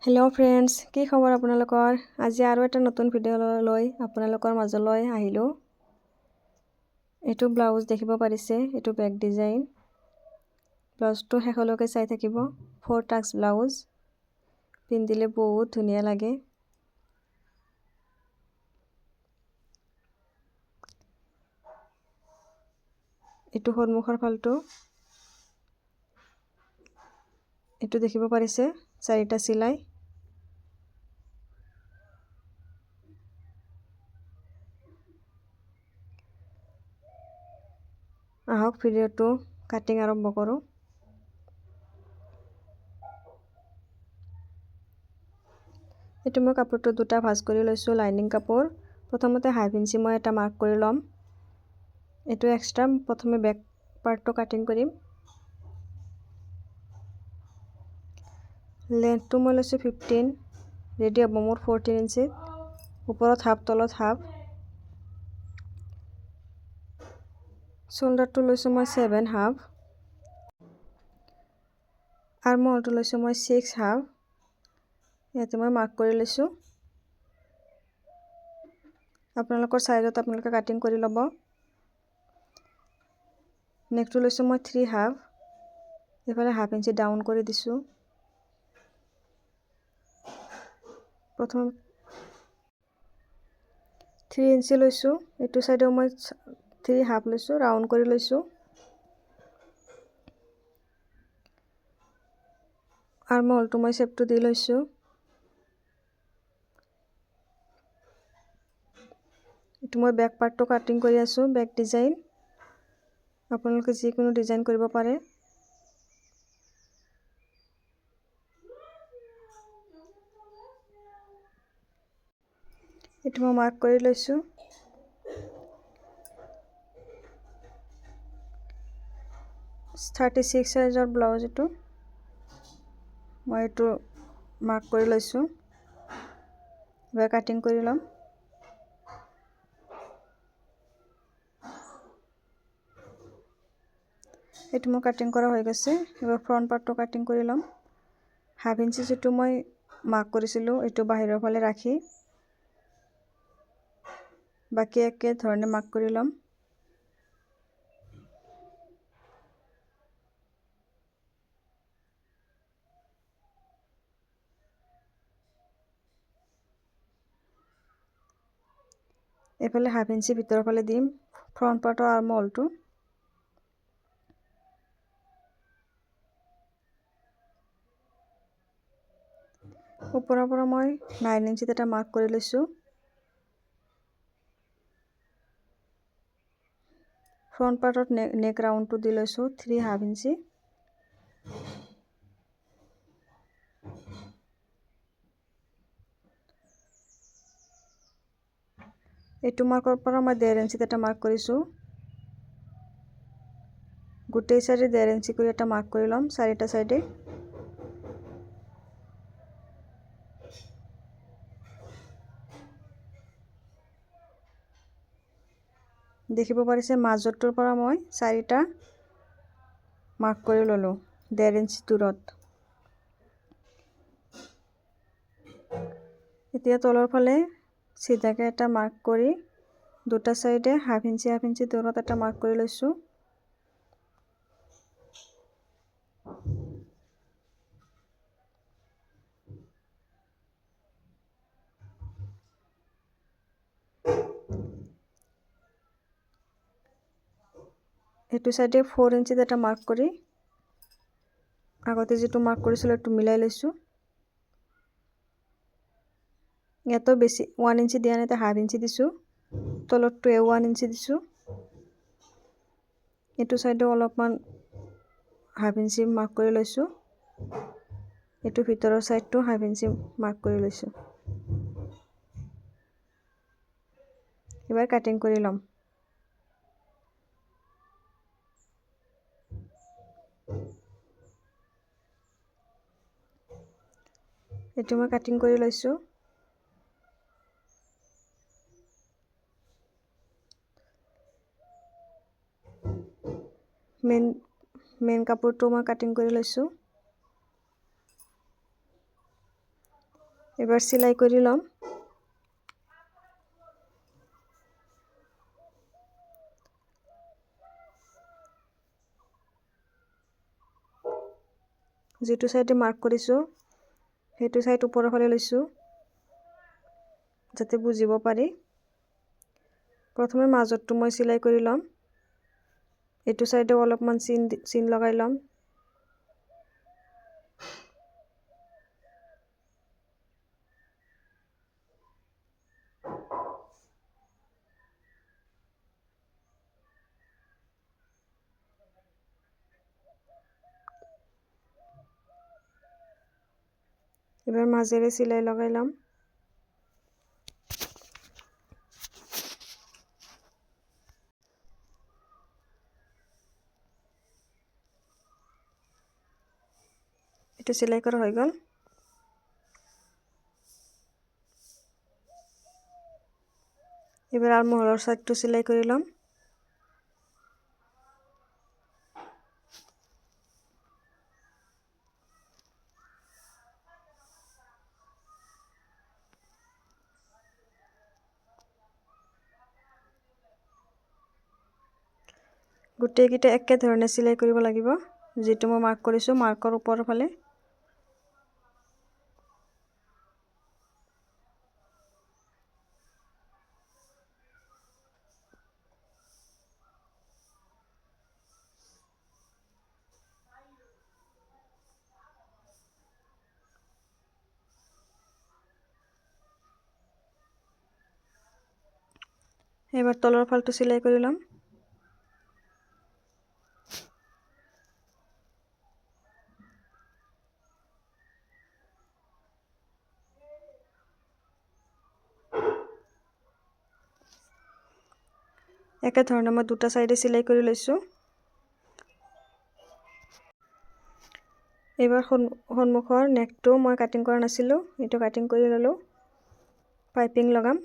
Hello' friends, কি খবৰ আপোনালোকৰ? আজি আৰু এটা নতুন ভিডিঅ' লৈ আপোনালোকৰ মাজলৈ আহিলোঁ। এইটো ব্লাউজ দেখিব পাৰিছে, এইটো বেক ডিজাইন। ব্লাউজটো শেষলৈকে চাই থাকিব। 4 টাক্স ব্লাউজ, পিন্ধিলে বহুত ধুনীয়া লাগে। এইটো সন্মুখৰ ফালটো, এইটো দেখিব পাৰিছে 4টা চিলাই। আহক ভিডিঅ'টো কাটিং আৰম্ভ কৰোঁ। এইটো মই কাপোৰটো দুটা ভাঁজ কৰি লৈছোঁ, লাইনিং কাপোৰ। প্ৰথমতে হাফ ইঞ্চি মই এটা মাৰ্ক কৰি ল'ম। এইটো এক্সট্ৰা, প্ৰথমে বেক পাৰ্টটো কাটিং কৰিম। লেন্থটো মই লৈছোঁ 15, ৰেডি হ'ব মোৰ 14 ইঞ্চিত। ওপৰত হাফ, তলত হাফ। শোল্ডাৰটো লৈছোঁ মই 7 হাফ। আৰ্মহোলটো লৈছোঁ মই 6 হাফ। ইয়াতে মই মাৰ্ক কৰি লৈছোঁ। আপোনালোকৰ চাইজত আপোনালোকে কাটিং কৰি ল'ব। নেকটো লৈছোঁ মই 3 হাফ। এইফালে হাফ ইঞ্চি ডাউন কৰি দিছোঁ। প্ৰথম 3 ইঞ্চি লৈছোঁ, এইটো চাইডেও মই 3 হাফ লৈছোঁ, ৰাউণ্ড কৰি লৈছোঁ। আৰ্মহোলটো মই শ্বেপটো দি লৈছোঁ। এইটো মই বেক পাৰ্টটো কাটিং কৰি আছোঁ, বেক ডিজাইন। আপোনালোকে যিকোনো ডিজাইন কৰিব পাৰে। এইটো মই মাৰ্ক কৰি লৈছোঁ। থাৰ্টি 36 সাইজৰ ব্লাউজ এইটো। মই এইটো মাৰ্ক কৰি লৈছোঁ। এবাৰ কাটিং কৰি ল'ম। এইটো মোৰ কাটিং কৰা হৈ গৈছে। এবাৰ ফ্ৰণ্ট পাৰ্টটো কাটিং কৰি ল'ম। হাফ ইঞ্চি যিটো মই মাৰ্ক কৰিছিলোঁ, এইটো বাহিৰৰ ফালে ৰাখি বাকী একে ধৰণে মাৰ্ক কৰি ল'ম। এইফালে হাফ ইঞ্চি ভিতৰৰ ফালে দিম, ফ্ৰণ্ট পাৰ্টৰ আৰ্মহোলটো। ওপৰৰ পৰা মই 9 ইঞ্চিত এটা মাৰ্ক কৰি লৈছোঁ। ফ্ৰণ্ট পাৰ্টত নেক ৰাউণ্ডটো দি লৈছোঁ 3 হাফ ইঞ্চি। এইটো মাৰ্কৰ পৰা মই 1.5 ইঞ্চিত এটা মাৰ্ক কৰিছোঁ। গোটেই চাইডে 1.5 ইঞ্চি কৰি এটা মাৰ্ক কৰি ল'ম, 4টা চাইডে। দেখিব পাৰিছে মাজৰটোৰ পৰা মই 4টা মাৰ্ক কৰি ল'লোঁ 1.5 ইঞ্চি দূৰত। এতিয়া তলৰ ফালে চিধাকৈ এটা মাৰ্ক কৰি দুটা চাইডে হাফ ইঞ্চি দূৰত এটা মাৰ্ক কৰি লৈছোঁ। এইটো চাইডে 4 ইঞ্চিত এটা মাৰ্ক কৰি আগতে যিটো মাৰ্ক কৰিছিলোঁ এইটো মিলাই লৈছোঁ। ইয়াতো বেছি 1 ইঞ্চি দিয়া নাই, হাফ ইঞ্চি দিছোঁ। তলতটো 1 ইঞ্চি দিছোঁ। এইটো চাইডেও অলপমান হাফ ইঞ্চি মাৰ্ক কৰি লৈছোঁ। এইটো ভিতৰৰ চাইডটো হাফ ইঞ্চি মাৰ্ক কৰি লৈছোঁ। এবাৰ কাটিং কৰি ল'ম। এইটো মই কাটিং কৰি লৈছোঁ। মেইন কাপোৰটো মই কাটিং কৰি লৈছোঁ। এবাৰ সেলাই কৰে লম। যেটো সাইডে মাৰ্ক কৰিছো সেইটো সাইড ওপৰৰ ফালে লৈছো যাতে বুজিব পাৰি। প্ৰথমে মাজৰটো মই সেলাই কৰি লম। এইটো সাইডে অলপমান চিন লগাই লম। এবাৰ মাজেৰে সেলাই লগাই লম। এটা সেলাই কৰা হয়ে গেল। এবাৰ আৰমহলেৰ সাইডটো সেলাই কৰে লম। গোটেইকেইটা একে ধৰণে সেলাই কৰিব লাগিব। যেটো মই মাৰ্ক কৰিছো মাৰ্কৰ ওপৰৰ ফালে। এবাৰ তলৰ ফালটো সেলাই কৰি লম। একে ধৰণে মই দুটা সাইডে সেলাই কৰি লৈছো। এবাৰ সন্মুখৰ নেকটো মই কাটিং কৰা নাছিলো, এটো কাটিং কৰি ললো। পাইপিং লগাম।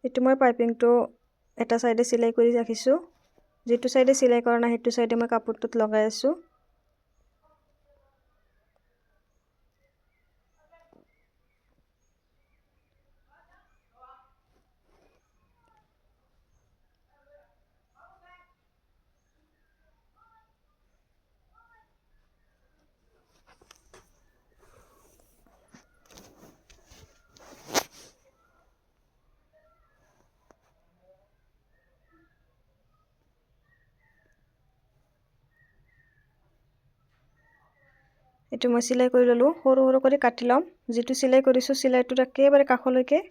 এটো মই পাইপিংটো এটা সাইডে সেলাই কৰি ৰাখিছো। যেটো সাইডে সেলাই কৰা নাই হেতু সাইডে মই কাপোৰটোত লগাই আছো। এটো মই সেলাই কৰি ললো। সৰু সৰু কৰি কাটি লম। যেটো সেলাই কৰিছো সেলাইটোৰ একেবাৰে কাষলৈকে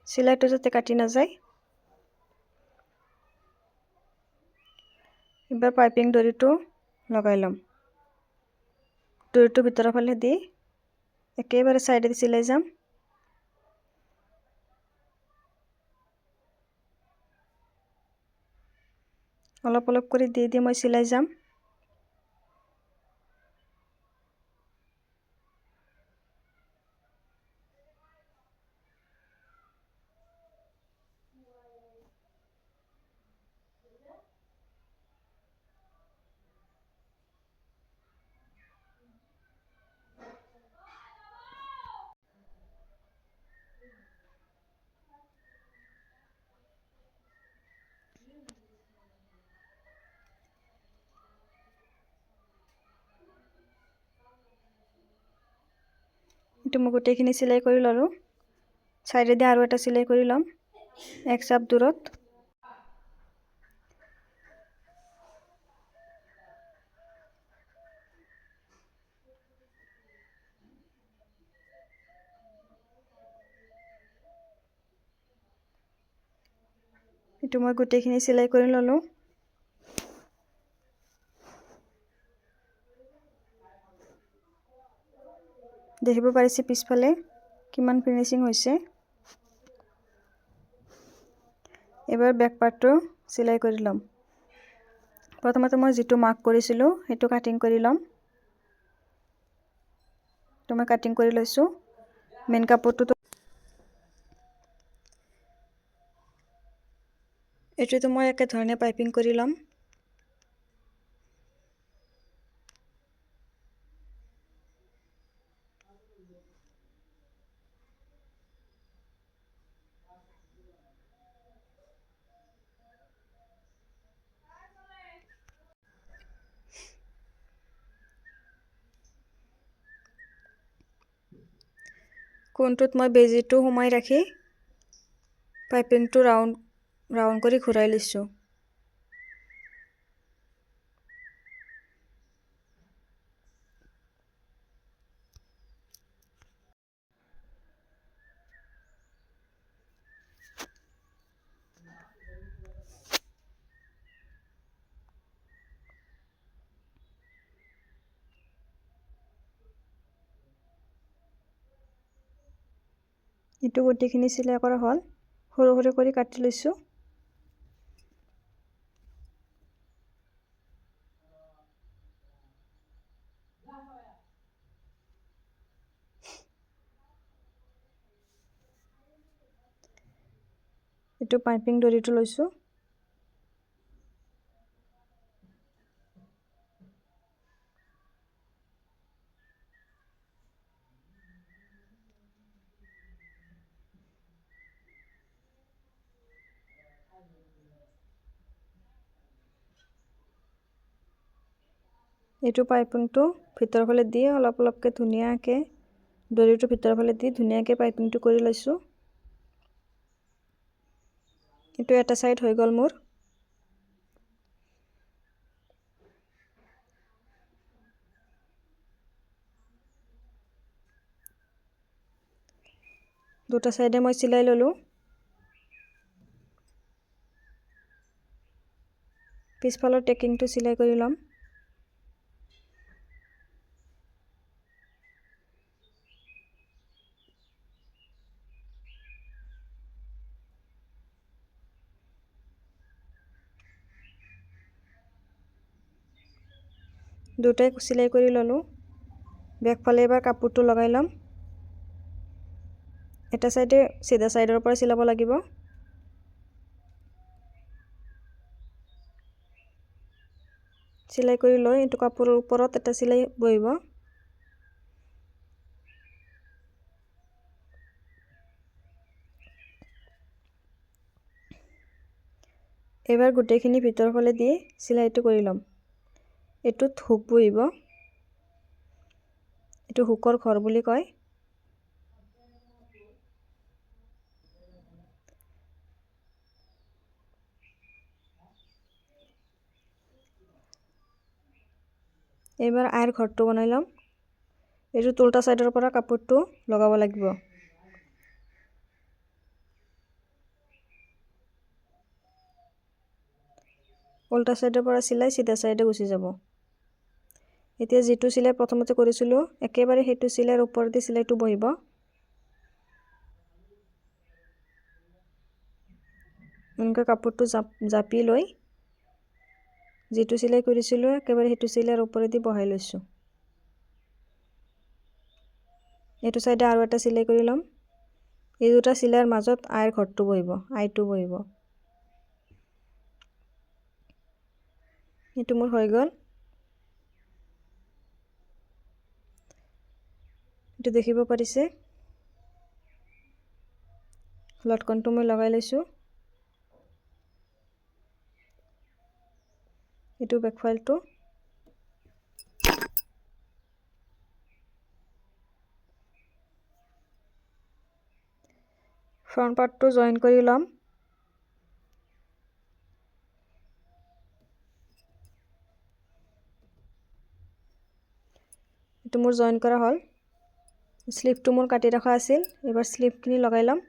সেলাইটো যাতে কাটি না যায়। এবাৰ পাইপিং দড়িটো লগাই লম। দড়িটো ভিতৰৰ ফালে দি একেবাৰে সাইডে সেলাই যাম। অলপ অলপ কৰি দি মই সেলাই যাম। এটো মই গোটেইখিনি সেলাই কৰি ললো। সাইডে দিয়ে আৰু এটা সেলাই কৰি লম এক চাপ দূৰত। এটো মই গোটেইখিনি সেলাই কৰি ললো। দেখিব পাৰিছে পিছফালে কিমান ফিনিশিং হৈছে। এবাৰ ব্যাক পাৰ্টটো সেলাই কৰি লম। প্ৰথমতে মই যেটো মাৰ্ক কৰিছিলো হেতু কাটিং কৰি লম। তো মই কাটিং কৰি লৈছো। মেন কাপোৰটো এটো মই একে ধৰণে পাইপিং কৰি লম। কোণটোত মই বেজিটো সোমাই ৰাখি পাইপিংটো ৰাউণ্ড কৰি ঘূৰাই লৈছোঁ। এইটো গোটেইখিনি চিলাই কৰা হ'ল। সৰু সৰু কৰি কাটি লৈছোঁ। এইটো পাইপিং দড়িটো লৈছোঁ। এইটো পাইপিংটো ভিতৰৰ ফালে দি অলপ অলপকৈ ধুনীয়াকৈ দড়িটো ভিতৰৰ ফালে দি ধুনীয়াকৈ পাইপিংটো কৰি লৈছোঁ। এইটো এটা সাইড হৈ গ'ল মোৰ। দুটা সাইডে মই চিলাই ল'লোঁ। পিছফালৰ টেকিংটো চিলাই কৰি ল'ম। দুটাই চিলাই কৰি ল'লোঁ। বেকফালে এবাৰ কাপোৰটো লগাই ল'ম। এটা সাইডে চিধা সাইডৰ পৰা চিলাব লাগিব। চিলাই কৰি লৈ এইটো কাপোৰৰ ওপৰত এটা চিলাই বহিব। এবাৰ গোটেইখিনি ভিতৰৰ ফালে দি চিলাইটো কৰি ল'ম। এইটোত হুক বহিব। এইটো হুকৰ ঘৰ বুলি কয়। এইবাৰ আইৰ ঘৰটো বনাই ল'ম। এইটো উল্টা সাইডৰ পৰা কাপোৰটো লগাব লাগিব। উল্টা সাইডৰ পৰা চিলাই সিধা সাইডে গুচি যাব। এতিয়া যেটো চিলাই প্ৰথমতে কৰিছিলোঁ একেবাৰে সেইটো চিলাইৰ ওপৰতে চিলাইটো বহিব। এনেকৈ কাপোৰটো জাপি লৈ যেটো চিলাই কৰিছিলোঁ একেবাৰে সেইটো চিলাইৰ ওপৰেদি বহাই লৈছোঁ। এইটো সাইডে আৰু এটা চিলাই কৰি ল'ম। এই দুটা চিলাইৰ মাজত আইৰ ঘৰটো বহিব, আইটো বহিব। এইটো মোৰ হৈ গ'ল। এইটো দেখিব পাৰিছে। লটকনটো মই লগাই লৈছোঁ। এইটো বেক ফাইলটো। ফ্ৰণ্ট পাৰ্টটো জইন কৰি ল'ম। এইটো মোৰ জইন কৰা হ'ল। স্লিপটো মোৰ কাটি ৰখা আছিল। এবাৰ স্লিপখিনি লগাই ল'ম।